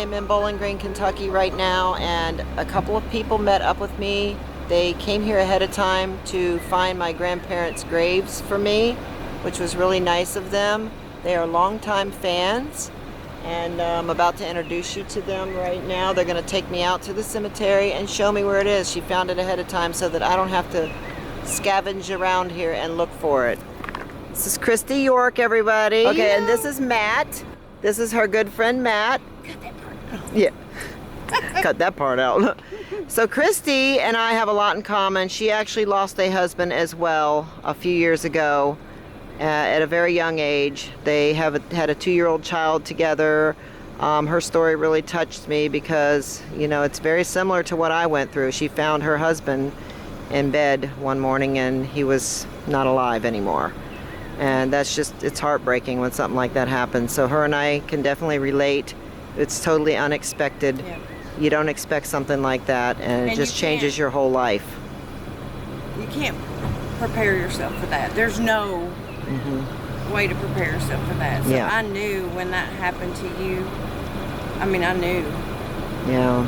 am in Bowling Green, Kentucky right now, and a couple of people met up with me. They came here ahead of time to find my grandparents' graves for me, which was really nice of them. They are longtime fans, and I'm about to introduce you to them right now. They're going to take me out to the cemetery and show me where it is. She found it ahead of time so that I don't have to scavenge around here and look for it. This is Christy York, everybody. Okay, and this is Matt. This is her good friend Matt. Cut that part out. Yeah. Cut that part out. So Christy and I have a lot in common. She actually lost a husband as well a few years ago at a very young age. They had a 2-year-old child together. Her story really touched me because, you know, it's very similar to what I went through. She found her husband in bed one morning and he was not alive anymore. And that's just, it's heartbreaking when something like that happens. So her and I can definitely relate. It's totally unexpected. Yeah. You don't expect something like that, and it just changes your whole life. You can't prepare yourself for that. There's no way to prepare yourself for that. So Yeah. I knew when that happened to you, I mean, I knew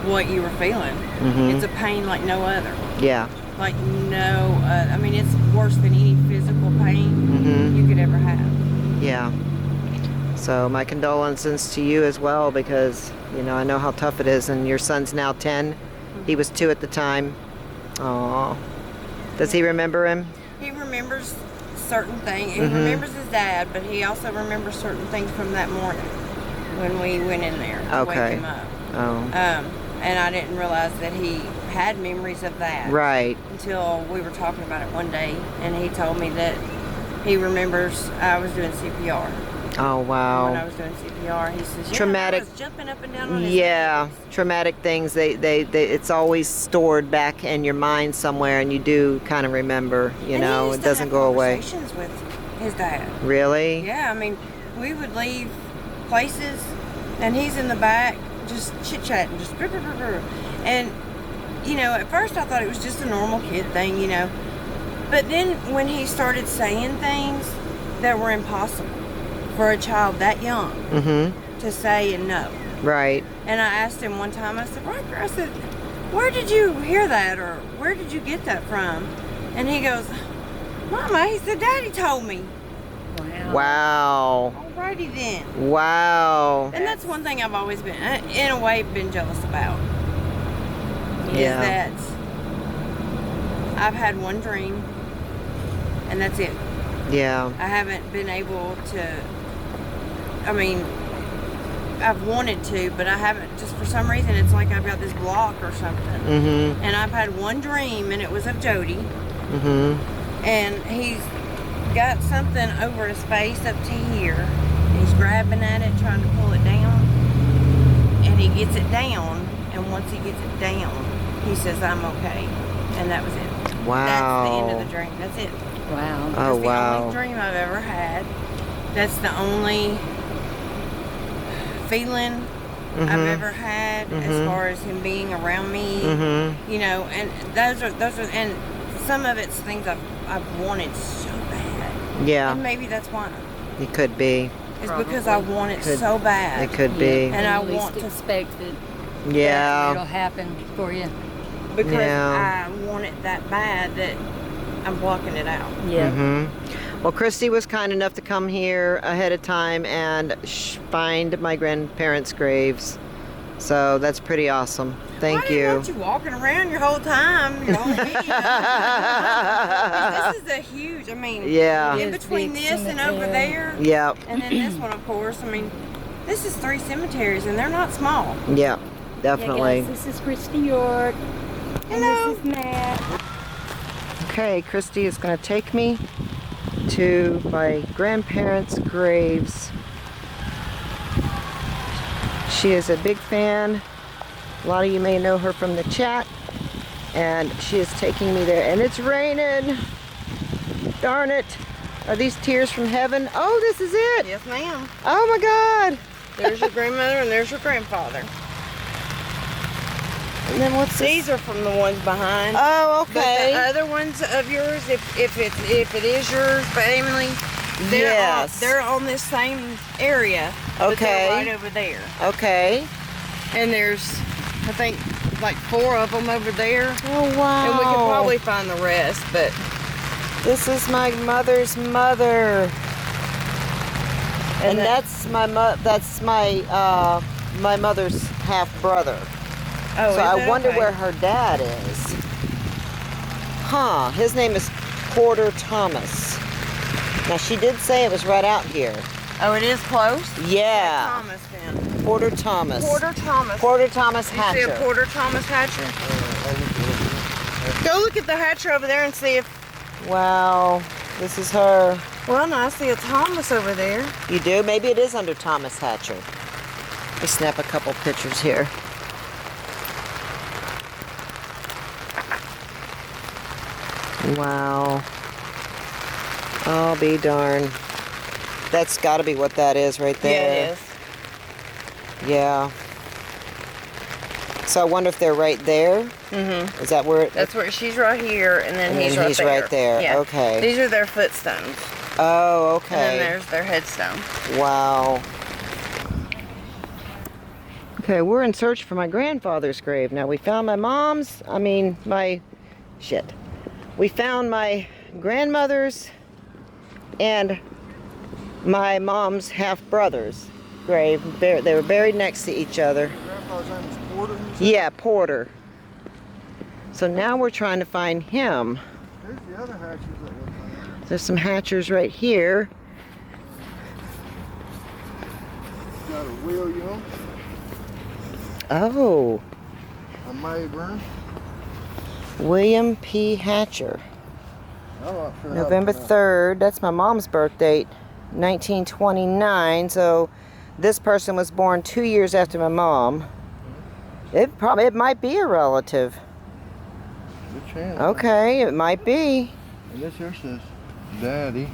what you were feeling. It's a pain like no other. Yeah. Like no other. I mean, it's worse than any physical pain you could ever have. Yeah. So my condolences to you as well, because, you know, I know how tough it is, and your son's now 10. He was 2 at the time. Aww. Does he remember him? He remembers certain things. He remembers his dad, but he also remembers certain things from that morning when we went in there to wake him up. Oh. And I didn't realize that he had memories of that. Right. Until we were talking about it one day, and he told me that he remembers I was doing CPR. Oh, wow. When I was doing CPR, he says, Traumatic. I was jumping up and down on his Yeah, legs. traumatic things. They it's always stored back in your mind somewhere, and you do kind of remember. You know, it doesn't go away. Conversations with his dad. Really? Yeah, I mean, we would leave places, and he's in the back just chit chatting, just brr, brr, brr, brr. And you know, at first I thought it was just a normal kid thing, you know, but then when he started saying things that were impossible for a child that young to say and know. Right. And I asked him one time, I said, Roger, I said, where did you hear that, or where did you get that from? And he goes, Mama, he said, Daddy told me. Wow. Alrighty then. Wow. And that's one thing I've always been, in a way, been jealous about. Yeah. Is that I've had one dream, and that's it. Yeah. I haven't been able to, I mean, I've wanted to, but I haven't, just for some reason, it's like I've got this block or something. And I've had one dream, and it was of Jody. And he's got something over his face up to here. And he's grabbing at it, trying to pull it down. And he gets it down, and once he gets it down, he says, I'm okay. And that was it. Wow. That's the end of the dream. That's it. Wow. Oh, That's the only dream I've ever had. That's the only feeling I've ever had as far as him being around me. You know, and those are, and some of it's things I've wanted so bad. Yeah. And maybe that's why. It could be. It's because I want it so bad. It could be. And I least want to expect that Yeah. it'll happen for you. because Yeah. I want it that bad that I'm blocking it out. Yeah. Well, Christy was kind enough to come here ahead of time and find my grandparents' graves. So that's pretty awesome. Thank I didn't you. want you walking around your whole time. You know, this is a huge, I mean, Yeah. in It is between big this and over cemetery. there, Yep. and then this one, of course, I mean, this is 3 cemeteries, and they're not small. Yep. Yeah, Definitely. guys, this is Christy York. Hello. And this is Matt. Okay, Christy is going to take me to my grandparents' graves. She is a big fan. A lot of you may know her from the chat. And she is taking me there. And it's raining. Darn it. Are these tears from heaven? Oh, this is it. Yes, ma'am. Oh my God. There's your grandmother and there's your grandfather. And then what's this? These are from the ones behind. Oh, But okay. the other ones of yours, if it is yours family, Yes. they're on this same area. But Okay. they're right over there. Okay. And there's, I think, like 4 of them over there. Oh, wow. And we could probably find the rest, but This is my mother's mother. And that's my my mother's half brother. oh, So is I it? wonder Okay. where her dad is. Huh, his name is Porter Thomas. Now she did say it was right out here. Oh, it is close? Yeah, Thomas then. Porter Thomas. Porter Thomas. Porter Thomas You see a Hatcher. Porter Thomas Hatcher? Go look at the Hatcher over there and see if, Wow, this is her. well, no, I see a Thomas over there. You do? Maybe it is under Thomas Hatcher. Let me snap a couple pictures here. Wow. I'll be darned. That's got to be what that is right there. Yeah, it is. Yeah. So I wonder if they're right there. Mm-hmm. Is that where it? That's where she's right here, and then And he's, then right, he's there. right there. Yeah. Okay. These are their footstones. Oh, And then okay. there's their headstone. Wow. Okay, we're in search for my grandfather's grave. Now we found my mom's, we found my grandmother's and my mom's half-brother's grave. They were buried next to each other. Grandpa's name is Porter. you said? Yeah, Porter. So now we're trying to find him. Here's the other hatches that we're finding. There's some hatchers right here. Got a William, Oh, a Mayburn. William P. Hatcher. I'm not sure how to November pronounce 3rd. That's my mom's birth date, 1929. So this person was born 2 years after my mom. It might be a relative. it. Good chance. Okay, it might be. And this here says Daddy.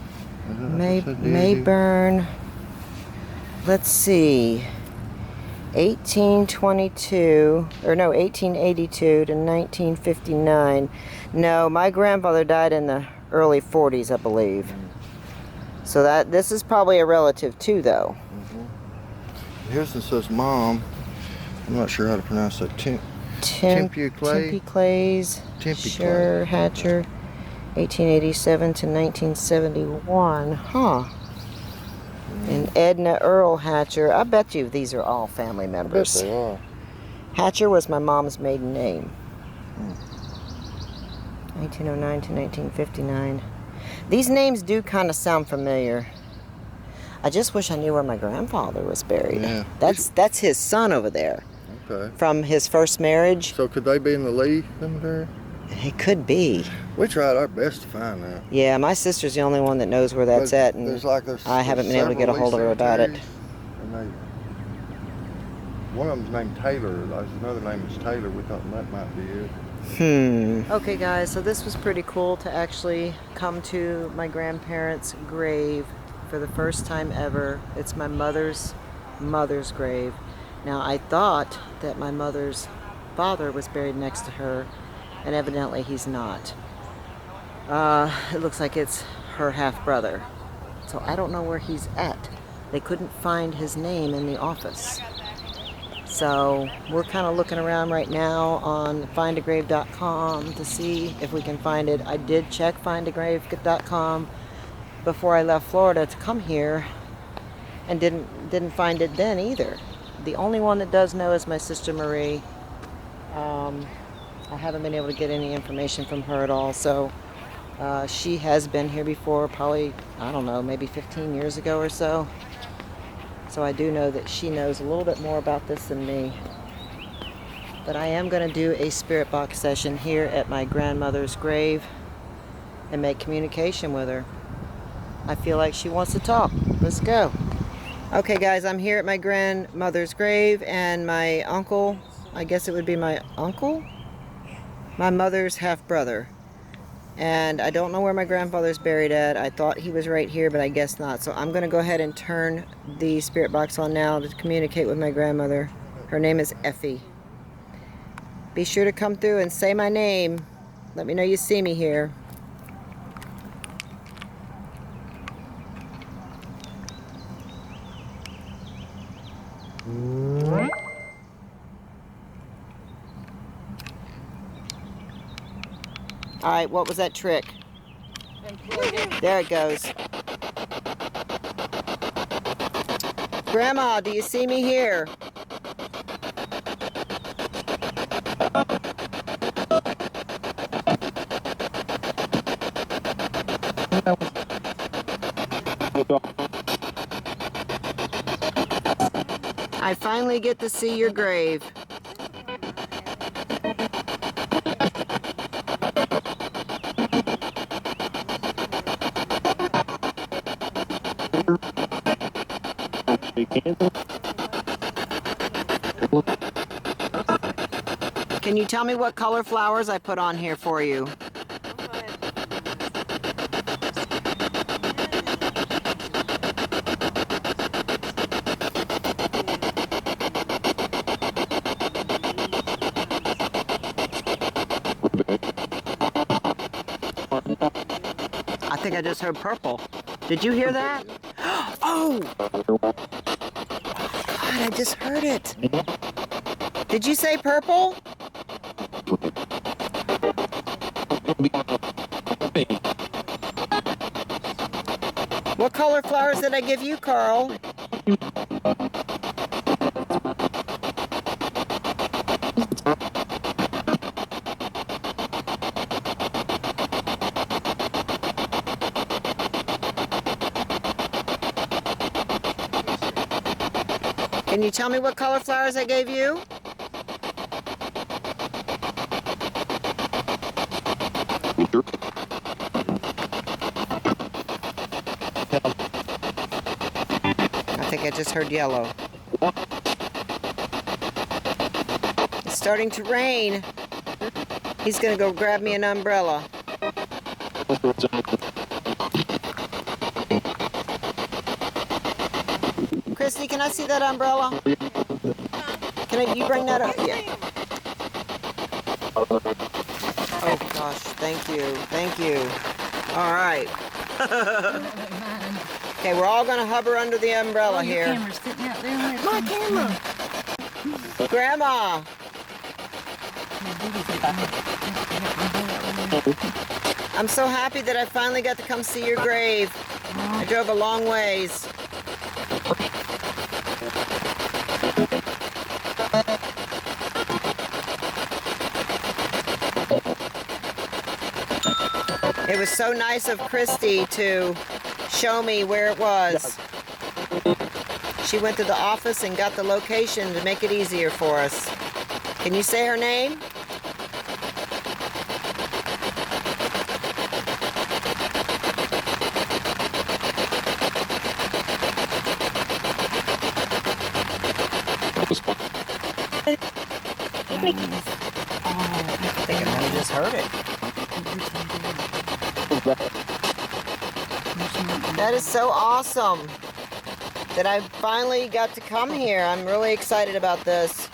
Is it- it said Daddy? Mayburn. Let's see. 1882 to 1959. No, my grandfather died in the early 40s, I believe. So this is probably a relative too, though. Here's it says Mom. I'm not sure how to pronounce that. Tempe Clays. Tempe Sure, Hatcher. 1887 to 1971. Huh. And Edna Earl Hatcher. I bet you these are all family I bet members. they are. Hatcher was my mom's maiden name. 1909 to 1959. These names do kind of sound familiar. I just wish I knew where my grandfather was buried. Yeah. That's his son over there Okay. from his first marriage. So could they be in the Lee cemetery? It could be. We tried our best to find that. Yeah, my sister's the only one that knows where that's at, and there's I haven't been able to get a hold of her about it. One of them's named Taylor. There's another name is Taylor. We thought that might be it. Okay, guys, so this was pretty cool to actually come to my grandparents' grave for the first time ever. It's my mother's grave. Now, I thought that my mother's father was buried next to her, and evidently he's not. It looks like it's her half-brother. So I don't know where he's at. They couldn't find his name in the office. So we're kind of looking around right now on findagrave.com to see if we can find it. I did check findagrave.com before I left Florida to come here, and didn't find it then either. The only one that does know is my sister Marie. I haven't been able to get any information from her at all. So she has been here before, probably, I don't know, maybe 15 years ago or so. So I do know that she knows a little bit more about this than me. But I am going to do a spirit box session here at my grandmother's grave and make communication with her. I feel like she wants to talk. Let's go. Okay, guys, I'm here at my grandmother's grave, and my uncle, I guess it would be my uncle? My mother's half-brother. And I don't know where my grandfather's buried at. I thought he was right here, but I guess not. So I'm going to go ahead and turn the spirit box on now to communicate with my grandmother. Her name is Effie. Be sure to come through and say my name. Let me know you see me here. All right, what was that trick? There it goes. Grandma, do you see me here? I finally get to see your grave. Can you tell me what color flowers I put on here for you? I think I just heard purple. Did you hear that? Oh! God, I just heard it. Did you say purple? What color flowers did I give you, Carl? Can you tell me what color flowers I gave you? I think I just heard yellow. It's starting to rain. He's gonna go grab me an umbrella. Christy, can I see that umbrella? Can you bring that up? Yeah. Oh gosh, thank you, thank you. All right. Okay, we're all gonna hover under the umbrella here. Your camera's sitting out there. My camera. Grandma. I'm so happy that I finally got to come see your grave. I drove a long ways. It was so nice of Christy to show me where it was. She went to the office and got the location to make it easier for us. Can you say her name? I think I might have just heard it. That is so awesome that I finally got to come here. I'm really excited about this.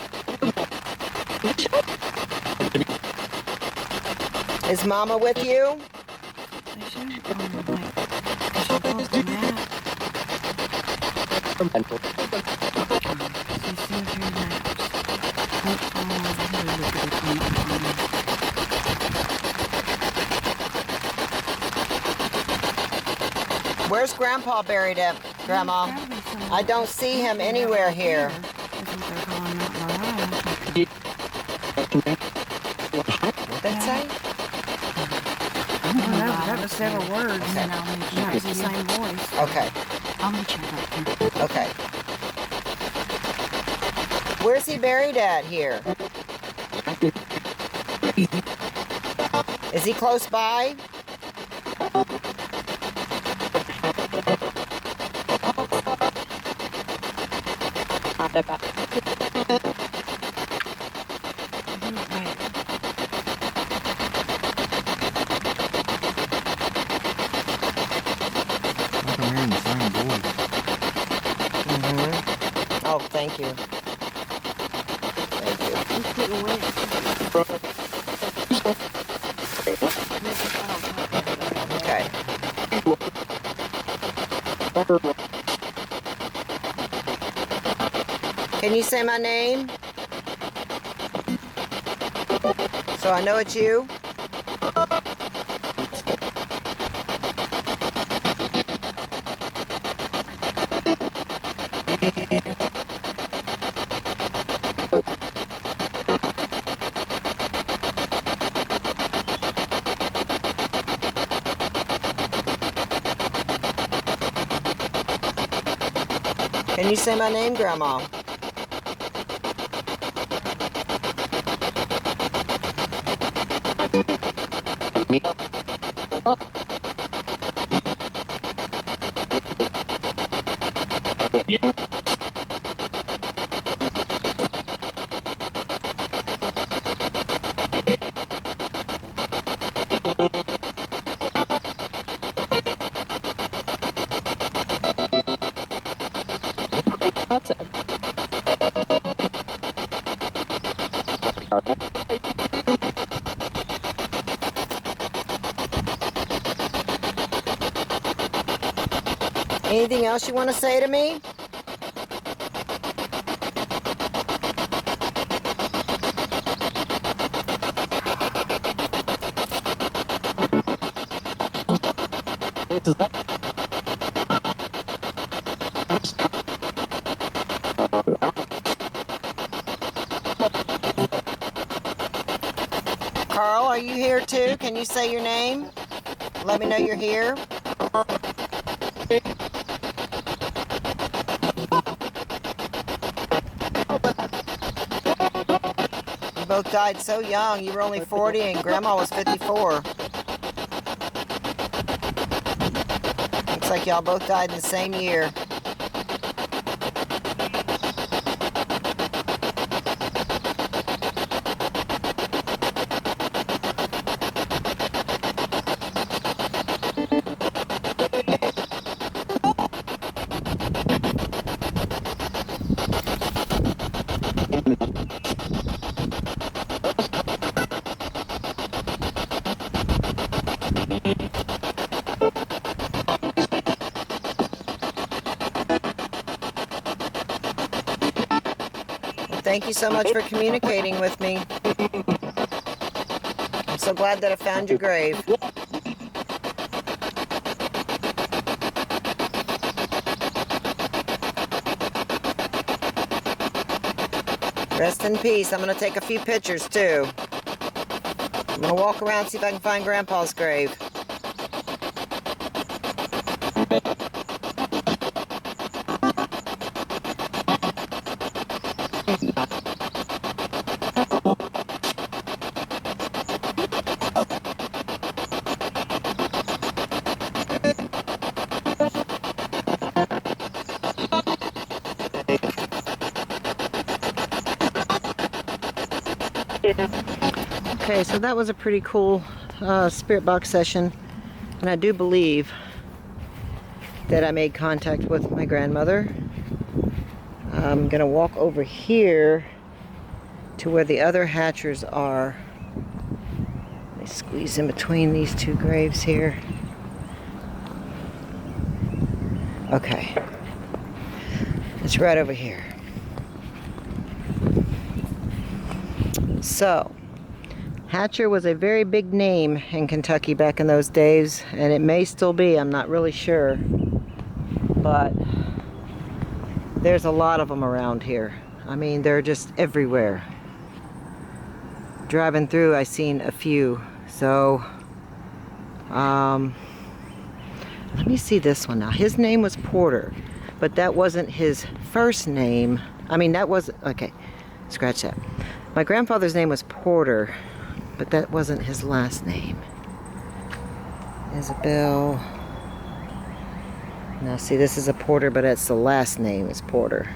Is Mama with you? Where's Grandpa buried at, Grandma? I don't see him anywhere here. What'd that say? That was several words. And then I'll make That was the same voice. Okay, I'll meet you back there. okay. Where's he buried at here? Is he close by? I'm hearing the same voice. Oh, thank you. Thank you. Okay. Can you say my name? So I know it's you? Can you say my name, Grandma? Anything else you want to say to me? Carl, are you here too? Can you say your name? Let me know you're here. You both died so young. You were only 40 and Grandma was 54. Looks like y'all both died in the same year. Thank you so much for communicating with me. I'm so glad that I found your grave. Rest in peace. I'm going to take a few pictures too. I'm going to walk around, see if I can find Grandpa's grave. Okay, so that was a pretty cool spirit box session, and I do believe that I made contact with my grandmother. I'm gonna walk over here to where the other hatchers are. Let me squeeze in between these two graves here. Okay, it's right over here. So, Hatcher was a very big name in Kentucky back in those days, and it may still be, I'm not really sure. But there's a lot of them around here. I mean, they're just everywhere. Driving through, I seen a few. So, let me see this one now. His name was Porter, but that wasn't his first name. I mean, that was, okay, scratch that. My grandfather's name was Porter, but that wasn't his last name. Isabel. Now see, this is a Porter, but it's the last name is Porter.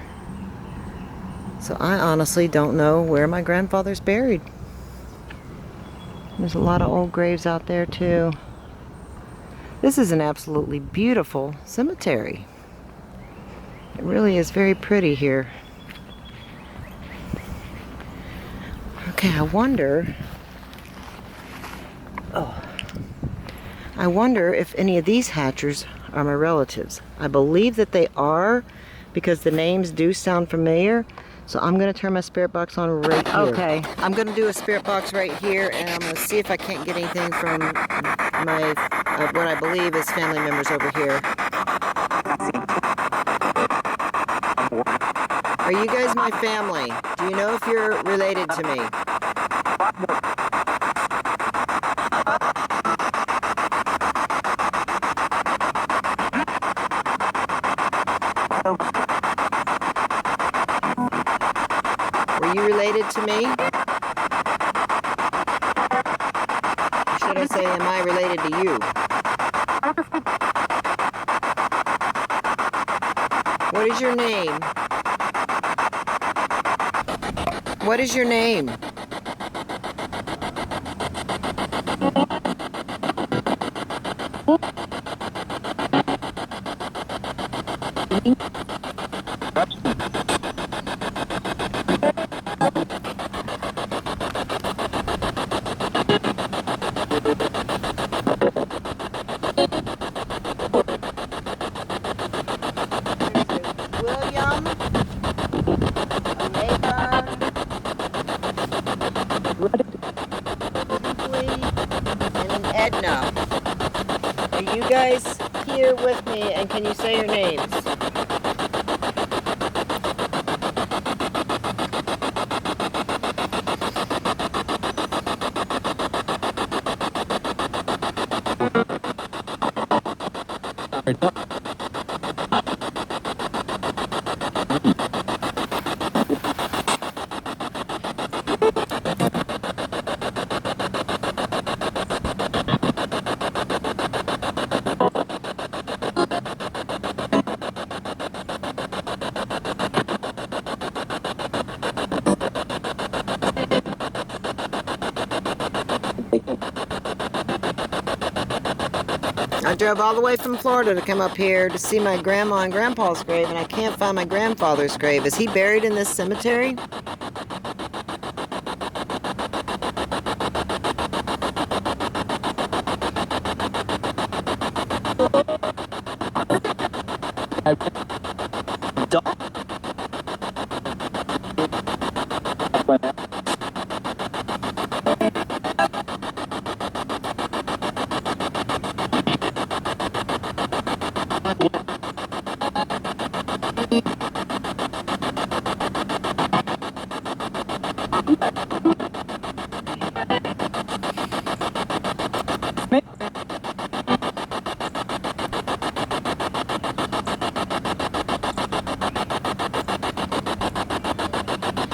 So I honestly don't know where my grandfather's buried. There's a lot of old graves out there too. This is an absolutely beautiful cemetery. It really is very pretty here. Okay, I wonder if any of these hatchers are my relatives. I believe that they are, because the names do sound familiar. So I'm going to turn my spirit box on right here. Okay, I'm going to do a spirit box right here, and I'm going to see if I can't get anything from my, what I believe is family members over here. Are you guys my family? Do you know if you're related to me? Were you related to me? Or should I say, am I related to you? What is your name? What is your name? William, a neighbor, Simply, and an Edna. Are you guys here with me, and can you say your names? I drove all the way from Florida to come up here to see my grandma and grandpa's grave, and I can't find my grandfather's grave. Is he buried in this cemetery?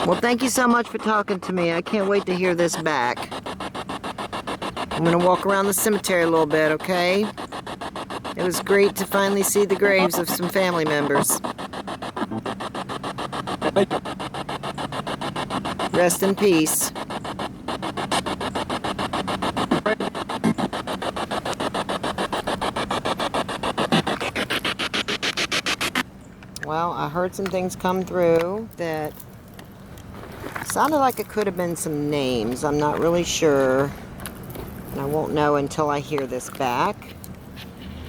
Well, thank you so much for talking to me. I can't wait to hear this back. I'm gonna walk around the cemetery a little bit, okay? It was great to finally see the graves of some family members. Rest in peace. Well, I heard some things come through that sounded like it could have been some names. I'm not really sure. And I won't know until I hear this back.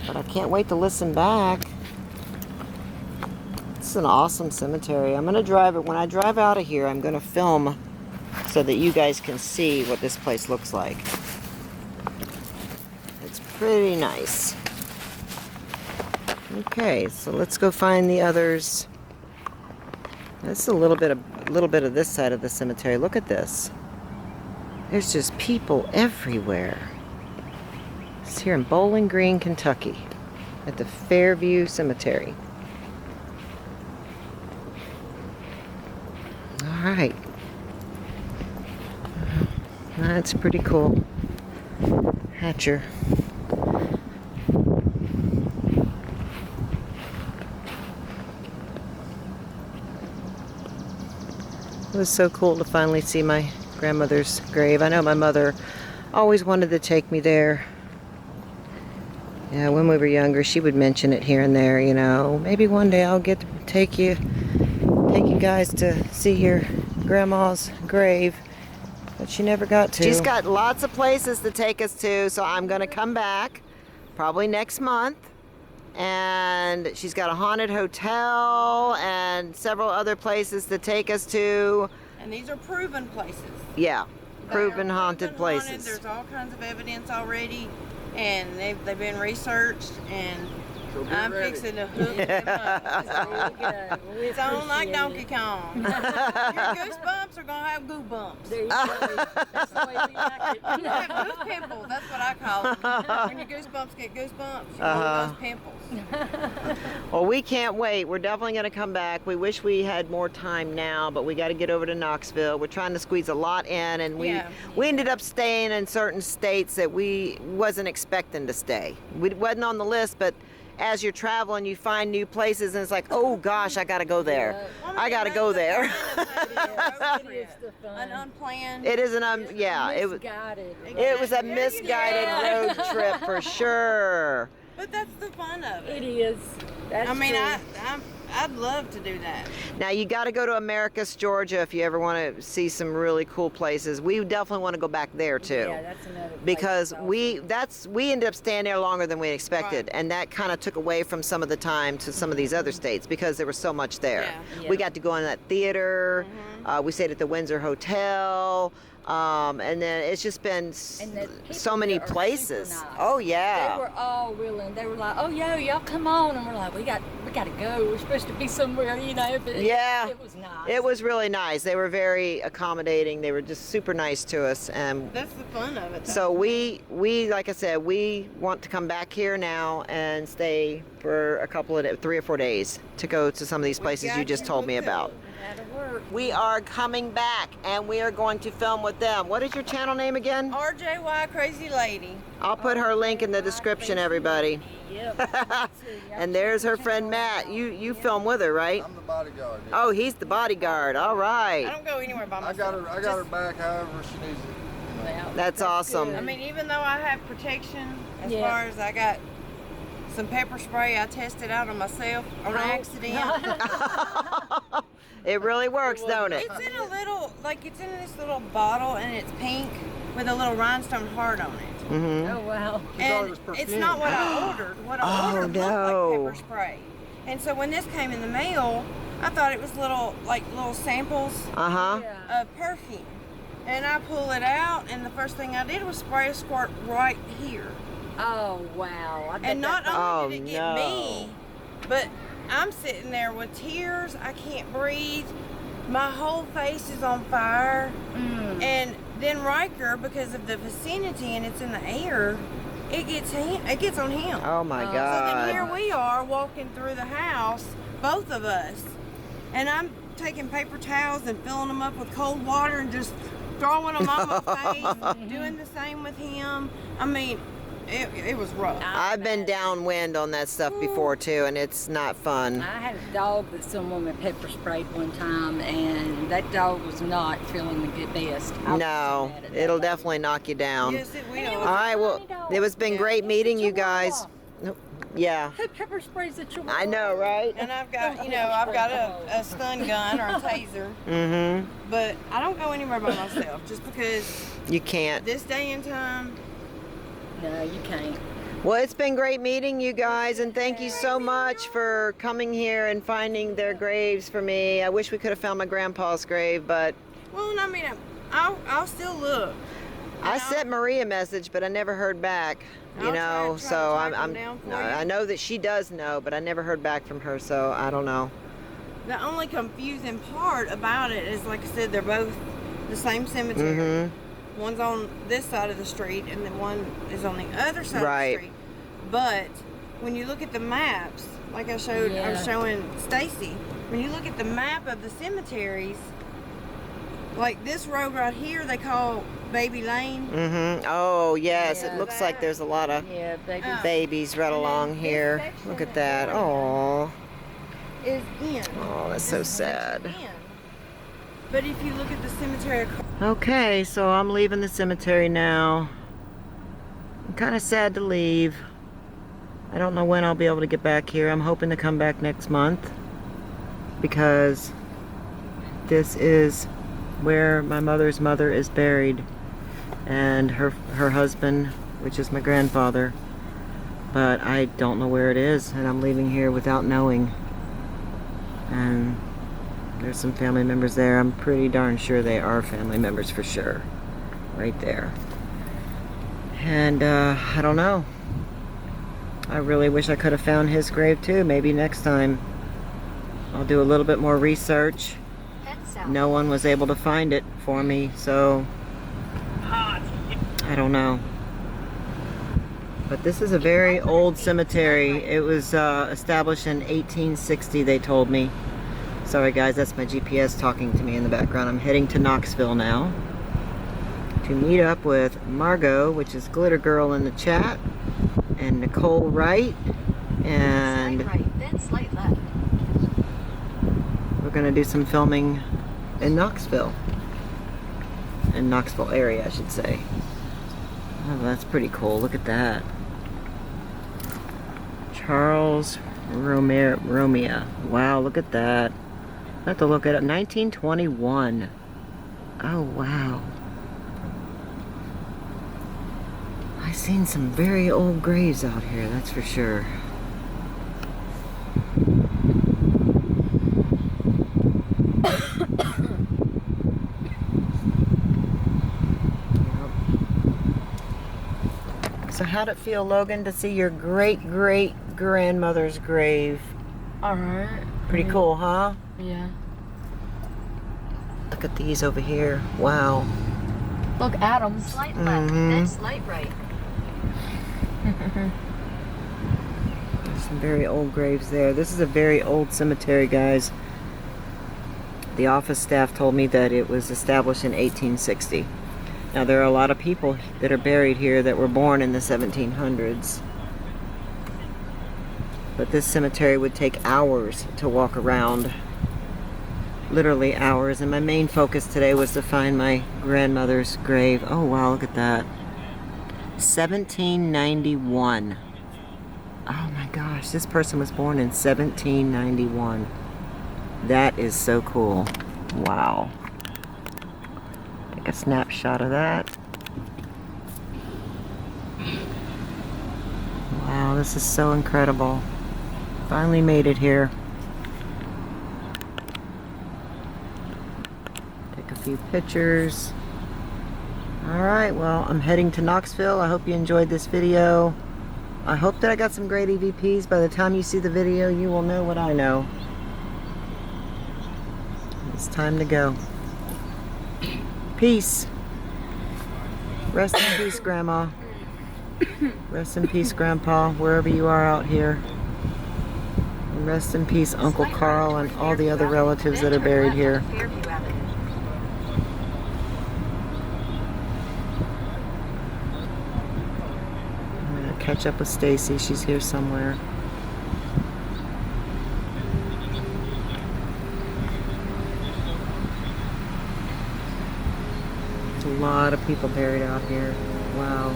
But I can't wait to listen back. It's an awesome cemetery. I'm going to drive it. When I drive out of here, I'm going to film so that you guys can see what this place looks like. It's pretty nice. Okay, so let's go find the others. This is a little bit of this side of the cemetery. Look at this. There's just people everywhere. It's here in Bowling Green, Kentucky, at the Fairview Cemetery. All right. That's pretty cool. Hatcher. It was so cool to finally see my grandmother's grave. I know my mother always wanted to take me there. Yeah, when we were younger, she would mention it here and there, you know. Maybe one day I'll get to take you guys to see your grandma's grave. But she never got to. She's got lots of places to take us to, so I'm going to come back probably next month. And she's got a haunted hotel and several other places to take us to. And these are proven places. Yeah, They proven are haunted proven places. There's all kinds of evidence already, and they've been researched, and So be I'm ready. fixing to hook them up. It's on like Donkey Kong. Your goosebumps are gonna have goo bumps. There you go. That's the way we like it. You have goose pimples. That's what I call them. When your goosebumps get goosebumps, you have those pimples. Well, we can't wait. We're definitely going to come back. We wish we had more time now, but we got to get over to Knoxville. We're trying to squeeze a lot in, and we ended up staying in certain states that we wasn't expecting to stay. We wasn't on the list, but as you're traveling, you find new places, and it's like, oh gosh, I got to go there. I got to go there. It is the fun. An unplanned. It is it was a misguided road trip for sure. But that's the fun of it. It is. That's I mean, true. I'd love to do that. Now you got to go to Americus, Georgia, if you ever want to see some really cool places. We definitely want to go back there too. Yeah, that's another place Because also. we ended up staying there longer than we expected, Right. and that kind of took away from some of the time to some of these other states because there was so much there. Yeah. We got to go in that theater. We stayed at the Windsor Hotel. And then it's just been And the people so many there are places. super nice. Oh yeah. They were all willing. They were like, "Oh yeah, y'all come on," and we're like, "We got to go. We're supposed to be somewhere, you know." But Yeah. it was nice. It was really nice. They were very accommodating. They were just super nice to us, and That's the fun of it. Though. so we like I said, we want to come back here now and stay for a couple of 3 or 4 days to go to some of these places you just told me about. That'll work. We are coming back, and we are going to film with them. What is your channel name again? RJY Crazy Lady. I'll put her link in the description, everybody. Yep. And there's her friend Matt. You film with her, right? I'm the bodyguard. Yeah. Oh, he's the bodyguard. All I right. don't go anywhere by I myself. got her back however she needs it. Well, That's awesome. I mean, even though I have protection, as Yeah. far as I got some pepper spray, I tested out on myself on accident. It really works, don't it? It's in a little, it's in this little bottle, and it's pink with a little rhinestone heart on it. Mm-hmm. Oh wow. thought it And was it's perfume. not what I ordered. What I Oh, ordered no. looked like pepper spray. And so when this came in the mail, I thought it was little samples Uh-huh. Yeah. of perfume. And I pull it out, and the first thing I did was spray a squirt right here. Oh wow. I bet And not that- only did it get Oh, no. me, but I'm sitting there with tears. I can't breathe. My whole face is on fire. And then Riker, because of the vicinity and it's in the air, it gets on him. Oh my So So then here God. we are walking through the house, both of us, and I'm taking paper towels and filling them up with cold water and just throwing them on my face, doing the same with him. I mean, it was rough. I've been downwind on that stuff before too, and it's not fun. I had a dog that someone had pepper sprayed one time, and that dog was not feeling the good best. I was No, mad at that it'll dog. definitely knock you down. Yes, it And will. it All was right, well, tiny dog. it was been great meeting you guys. Chihuahua. Yeah, Who pepper sprays a chihuahua? I know, right? And I've got, I've got a stun gun or a taser, Mm-hmm. but I don't go anywhere by myself just because You can't. this day and time. No, you can't. Well, it's been great meeting you guys, and thank you so much for coming here and finding their graves for me. I wish we could have found my grandpa's grave, but Well, I mean, I'll still look. I know? sent Marie a message, but I never heard back. You I'll know, try to so track I'm. them down for No, you. I know that she does know, but I never heard back from her, so I don't know. The only confusing part about it is, like I said, they're both the same cemetery. Mm-hmm. One's on this side of the street, and then one is on the other side Right. of the street. But when you look at the maps, like I was Yeah. showing Stacy, when you look at the map of the cemeteries, like this road right here, they call Baby Lane. Mm-hmm. Oh yes, Yeah. it looks like there's a lot of Yeah, baby. babies right And then along this here. section Look at that. Oh, Is in. oh, that's so This sad. section in. But if you look at the cemetery, Okay, so I'm leaving the cemetery now. I'm kind of sad to leave. I don't know when I'll be able to get back here. I'm hoping to come back next month because this is where my mother's mother is buried, and her husband, which is my grandfather. But I don't know where it is, and I'm leaving here without knowing. And there's some family members there. I'm pretty darn sure they are family members for sure. Right there. And I don't know. I really wish I could have found his grave too. Maybe next time I'll do a little bit more research. No one was able to find it for me, so I don't know. But this is a very old cemetery. It was established in 1860, they told me. Sorry guys, that's my GPS talking to me in the background. I'm heading to Knoxville now to meet up with Margot, which is Glitter Girl in the chat, and Nicole Wright, and we're gonna do some filming in Knoxville area, I should say. Oh, that's pretty cool. Look at that. Charles Romea. Wow, look at that. I have to look at it. 1921. Oh, wow. I've seen some very old graves out here, that's for sure. So how'd it feel, Logan, to see your great-great-grandmother's grave? Alright. Pretty cool, huh? Yeah. Look at these over here. Wow. Look, Adams. Slight left, then slight right. There's some very old graves there. This is a very old cemetery, guys. The office staff told me that it was established in 1860. Now, there are a lot of people that are buried here that were born in the 1700s. But this cemetery would take hours to walk around. Literally hours. And my main focus today was to find my grandmother's grave. Oh, wow, look at that. 1791. Oh my gosh, this person was born in 1791. That is so cool. Wow. Take a snapshot of that. Wow, this is so incredible. Finally made it here. Take a few pictures. Alright, well, I'm heading to Knoxville. I hope you enjoyed this video. I hope that I got some great EVPs. By the time you see the video, you will know what I know. It's time to go. Peace. Rest in peace, Grandma. Rest in peace, Grandpa, wherever you are out here. And rest in peace, Uncle Carl, and all the other relatives that are buried here. I'm gonna catch up with Stacy. She's here somewhere. There's a lot of people buried out here. Wow.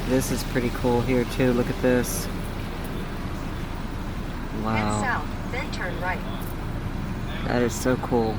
This is pretty cool here too. Look at this. Wow. Head south, then turn right. That is so cool.